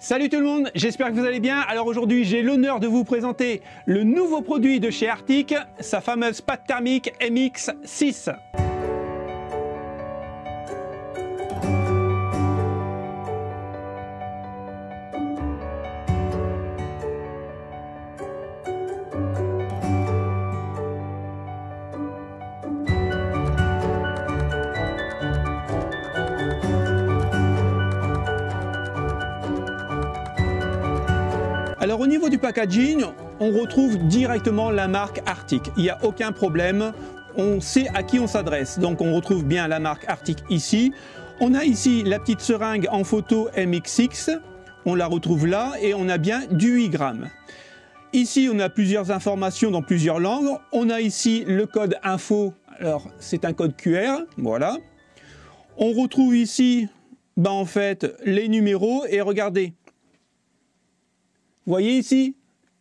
Salut tout le monde, j'espère que vous allez bien. Alors aujourd'hui, j'ai l'honneur de vous présenter le nouveau produit de chez Arctic, sa fameuse pâte thermique MX6. Alors au niveau du packaging, on retrouve directement la marque Arctic. Il n'y a aucun problème, on sait à qui on s'adresse. Donc on retrouve bien la marque Arctic ici. On a ici la petite seringue en photo MX6, on la retrouve là et on a bien du 8 grammes. Ici on a plusieurs informations dans plusieurs langues. On a ici le code info, alors c'est un code QR, voilà. On retrouve ici en fait les numéros et regardez. Vous voyez ici,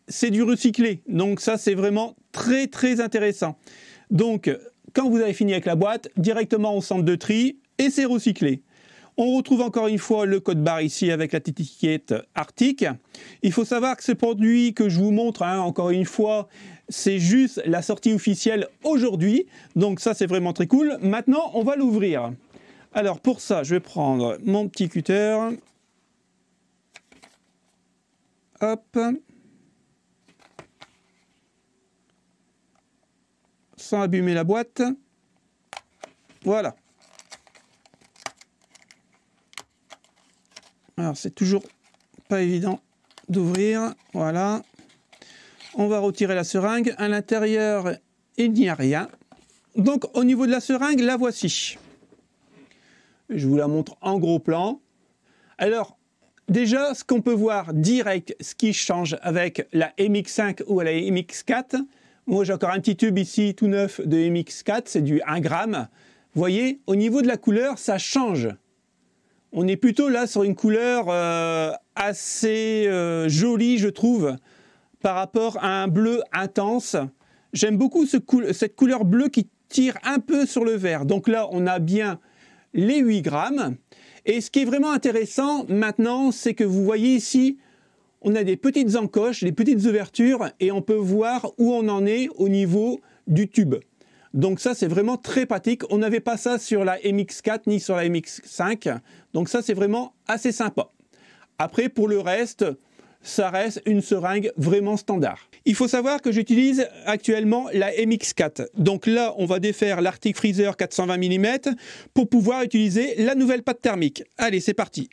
c'est du recyclé. Donc ça, c'est vraiment très intéressant. Donc, quand vous avez fini avec la boîte, directement au centre de tri et c'est recyclé. On retrouve encore une fois le code barre ici avec la petite étiquette Arctic. Il faut savoir que ce produit que je vous montre, encore une fois, c'est juste la sortie officielle aujourd'hui. Donc ça, c'est vraiment très cool. Maintenant, on va l'ouvrir. Alors pour ça, je vais prendre mon petit cutter. Hop, sans abîmer la boîte, voilà. Alors c'est toujours pas évident d'ouvrir, voilà. On va retirer la seringue, à l'intérieur il n'y a rien. Donc au niveau de la seringue, la voici. Je vous la montre en gros plan. Alors, déjà, ce qu'on peut voir direct, ce qui change avec la MX5 ou la MX4, moi j'ai encore un petit tube ici tout neuf de MX4, c'est du 1 gramme. Vous voyez, au niveau de la couleur, ça change. On est plutôt là sur une couleur assez jolie, je trouve, par rapport à un bleu intense. J'aime beaucoup cette couleur bleue qui tire un peu sur le vert. Donc là, on a bien les 8 grammes. Et ce qui est vraiment intéressant maintenant, c'est que vous voyez ici, on a des petites encoches, des petites ouvertures et on peut voir où on en est au niveau du tube. Donc ça, c'est vraiment très pratique. On n'avait pas ça sur la MX4 ni sur la MX5. Donc ça, c'est vraiment assez sympa. Après, pour le reste, ça reste une seringue vraiment standard. Il faut savoir que j'utilise actuellement la MX4. Donc là, on va défaire l'Arctic Freezer 420 mm pour pouvoir utiliser la nouvelle pâte thermique. Allez, c'est parti.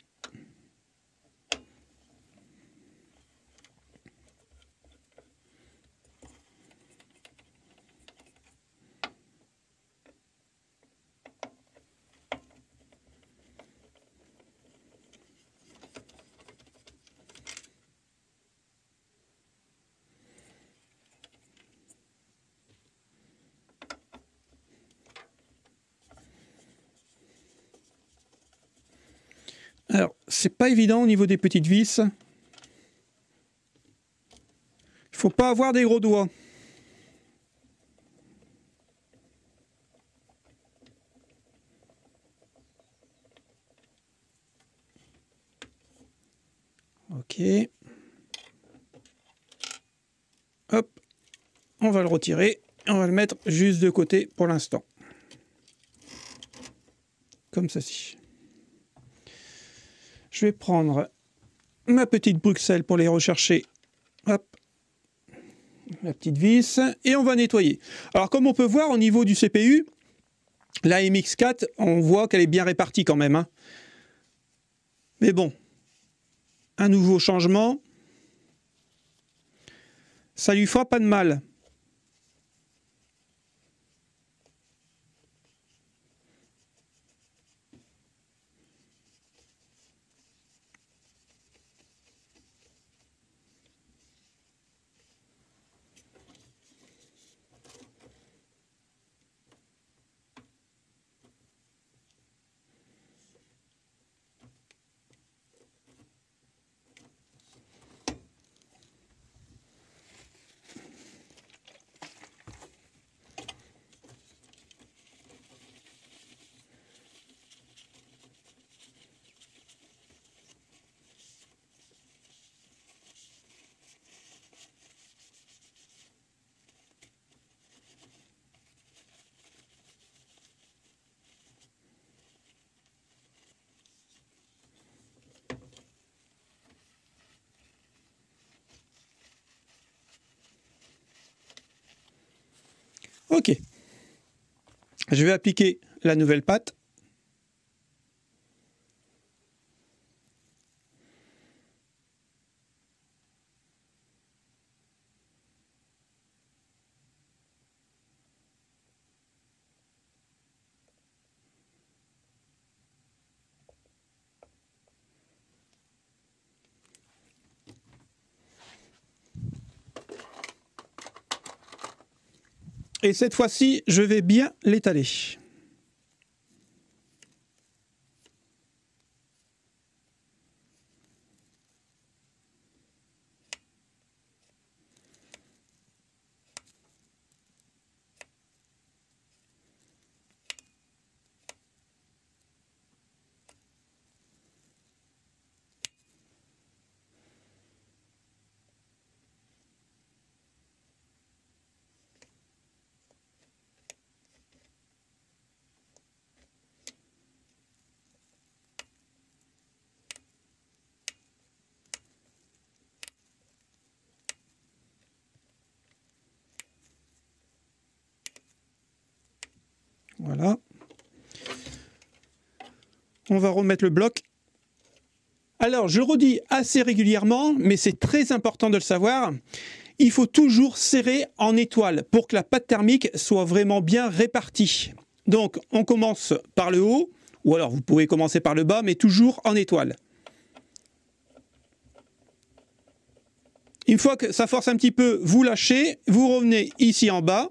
Alors, c'est pas évident au niveau des petites vis. Il faut pas avoir des gros doigts. Ok. Hop. On va le retirer. On va le mettre juste de côté pour l'instant. Comme ceci. Je vais prendre ma petite Bruxelles pour les rechercher. Hop. La petite vis. Et on va nettoyer. Alors comme on peut voir au niveau du CPU, la MX4, on voit qu'elle est bien répartie quand même. Mais bon. Un nouveau changement. Ça lui fera pas de mal. Ok. Je vais appliquer la nouvelle pâte. Et cette fois-ci, je vais bien l'étaler. Voilà. On va remettre le bloc. Alors, je redis assez régulièrement, mais c'est très important de le savoir, il faut toujours serrer en étoile pour que la pâte thermique soit vraiment bien répartie. Donc, on commence par le haut, ou alors vous pouvez commencer par le bas, mais toujours en étoile. Une fois que ça force un petit peu, vous lâchez, vous revenez ici en bas.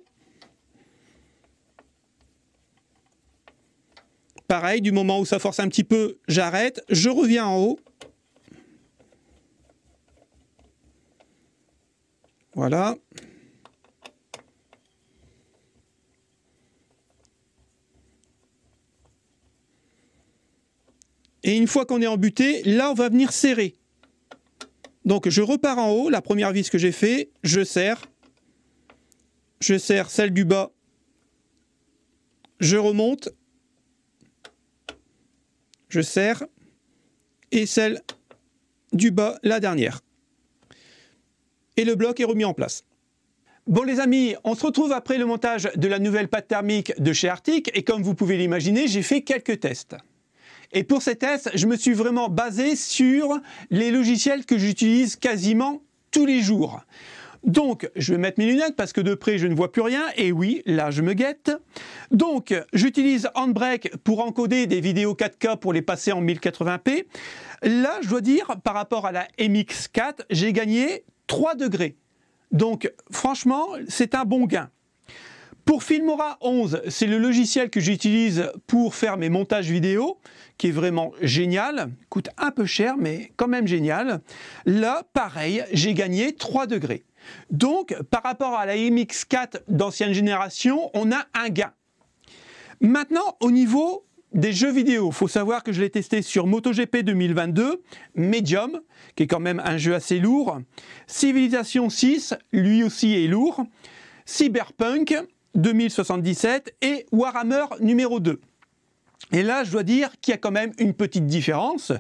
Pareil, du moment où ça force un petit peu, j'arrête, je reviens en haut. Voilà. Et une fois qu'on est embuté, là on va venir serrer. Donc je repars en haut, la première vis que j'ai fait, je serre celle du bas, je remonte, je serre, et celle du bas, la dernière. Et le bloc est remis en place. Bon les amis, on se retrouve après le montage de la nouvelle pâte thermique de chez Arctic, et comme vous pouvez l'imaginer, j'ai fait quelques tests. Et pour ces tests, je me suis vraiment basé sur les logiciels que j'utilise quasiment tous les jours. Donc, je vais mettre mes lunettes parce que de près, je ne vois plus rien. Et oui, là, je me guette. Donc, j'utilise Handbrake pour encoder des vidéos 4K pour les passer en 1080p. Là, je dois dire, par rapport à la MX4, j'ai gagné 3 degrés. Donc, franchement, c'est un bon gain. Pour Filmora 11, c'est le logiciel que j'utilise pour faire mes montages vidéo, qui est vraiment génial. Coûte un peu cher, mais quand même génial. Là, pareil, j'ai gagné 3 degrés. Donc, par rapport à la MX4 d'ancienne génération, on a un gain. Maintenant, au niveau des jeux vidéo, il faut savoir que je l'ai testé sur MotoGP 2022, Medium, qui est quand même un jeu assez lourd. Civilization 6, lui aussi est lourd. Cyberpunk 2077 et Warhammer numéro 2. Et là, je dois dire qu'il y a quand même une petite différence,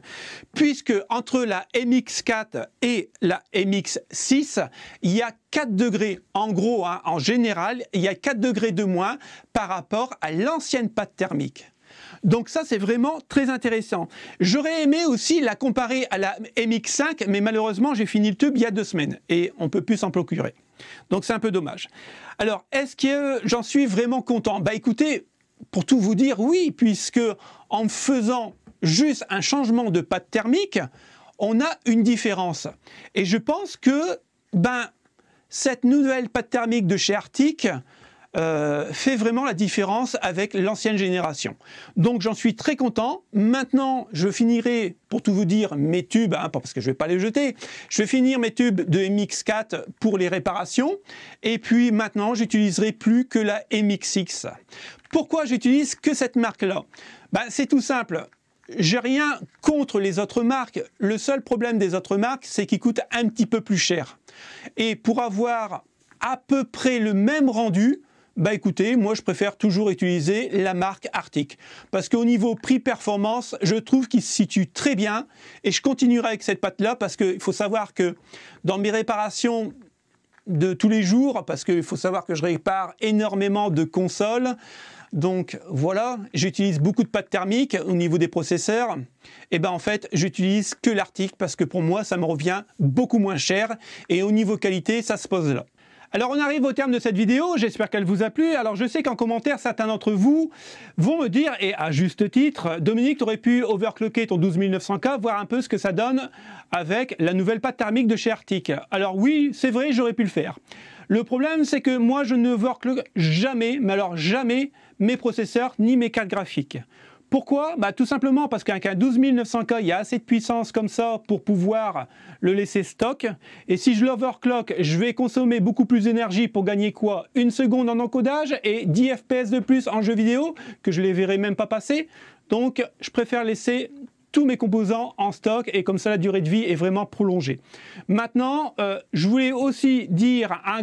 puisque entre la MX4 et la MX6, il y a 4 degrés. En gros, hein, en général, il y a 4 degrés de moins par rapport à l'ancienne pâte thermique. Donc ça, c'est vraiment très intéressant. J'aurais aimé aussi la comparer à la MX5, mais malheureusement, j'ai fini le tube il y a 2 semaines et on ne peut plus s'en procurer. Donc c'est un peu dommage. Alors, est-ce que j'en suis vraiment content? Bah écoutez, pour tout vous dire, oui, puisque en faisant juste un changement de pâte thermique, on a une différence. Et je pense que cette nouvelle pâte thermique de chez Arctic fait vraiment la différence avec l'ancienne génération. Donc j'en suis très content. Maintenant, je finirai, pour tout vous dire, mes tubes, hein, parce que je ne vais pas les jeter, je vais finir mes tubes de MX4 pour les réparations. Et puis maintenant, j'utiliserai plus que la MX6. Pourquoi j'utilise que cette marque-là? C'est tout simple. J'ai rien contre les autres marques. Le seul problème des autres marques, c'est qu'ils coûtent un petit peu plus cher. Et pour avoir à peu près le même rendu, écoutez, moi je préfère toujours utiliser la marque Arctic. Parce qu'au niveau prix-performance, je trouve qu'il se situe très bien. Et je continuerai avec cette pâte-là parce qu'il faut savoir que dans mes réparations, de tous les jours, parce qu'il faut savoir que je répare énormément de consoles. Donc voilà, j'utilise beaucoup de pâte thermique au niveau des processeurs. Et ben en fait, j'utilise que l'Arctic parce que pour moi, ça me revient beaucoup moins cher. Et au niveau qualité, ça se pose là. Alors on arrive au terme de cette vidéo, j'espère qu'elle vous a plu. Alors je sais qu'en commentaire, certains d'entre vous vont me dire, et à juste titre, Dominique, tu aurais pu overclocker ton 12900K, voir un peu ce que ça donne avec la nouvelle pâte thermique de chez Arctic. Alors oui, c'est vrai, j'aurais pu le faire. Le problème, c'est que moi, je ne overclock jamais, mais alors jamais, mes processeurs ni mes cartes graphiques. Pourquoi? Bah, tout simplement parce qu'avec un 12900K, il y a assez de puissance comme ça pour pouvoir le laisser stock. Et si je l'overclock, je vais consommer beaucoup plus d'énergie pour gagner quoi? 1 seconde en encodage et 10 FPS de plus en jeu vidéo, que je ne les verrai même pas passer. Donc, je préfère laisser tous mes composants en stock et comme ça la durée de vie est vraiment prolongée. Maintenant, je voulais aussi dire un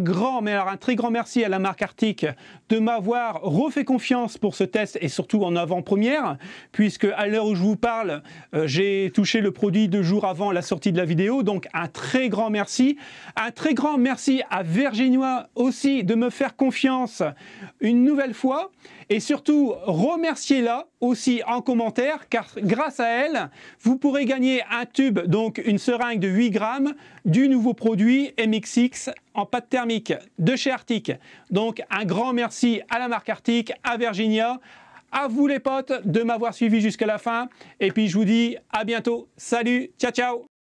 très grand merci à la marque Arctic de m'avoir refait confiance pour ce test et surtout en avant-première, puisque à l'heure où je vous parle, j'ai touché le produit 2 jours avant la sortie de la vidéo, donc un très grand merci. Un très grand merci à Virginia aussi de me faire confiance une nouvelle fois et surtout remerciez-la aussi en commentaire car grâce à elle, vous pourrez gagner un tube, donc une seringue de 8 grammes du nouveau produit MXX en pâte thermique de chez Arctic. Donc un grand merci à la marque Arctic, à Virginia, à vous les potes de m'avoir suivi jusqu'à la fin. Et puis je vous dis à bientôt. Salut, ciao ciao.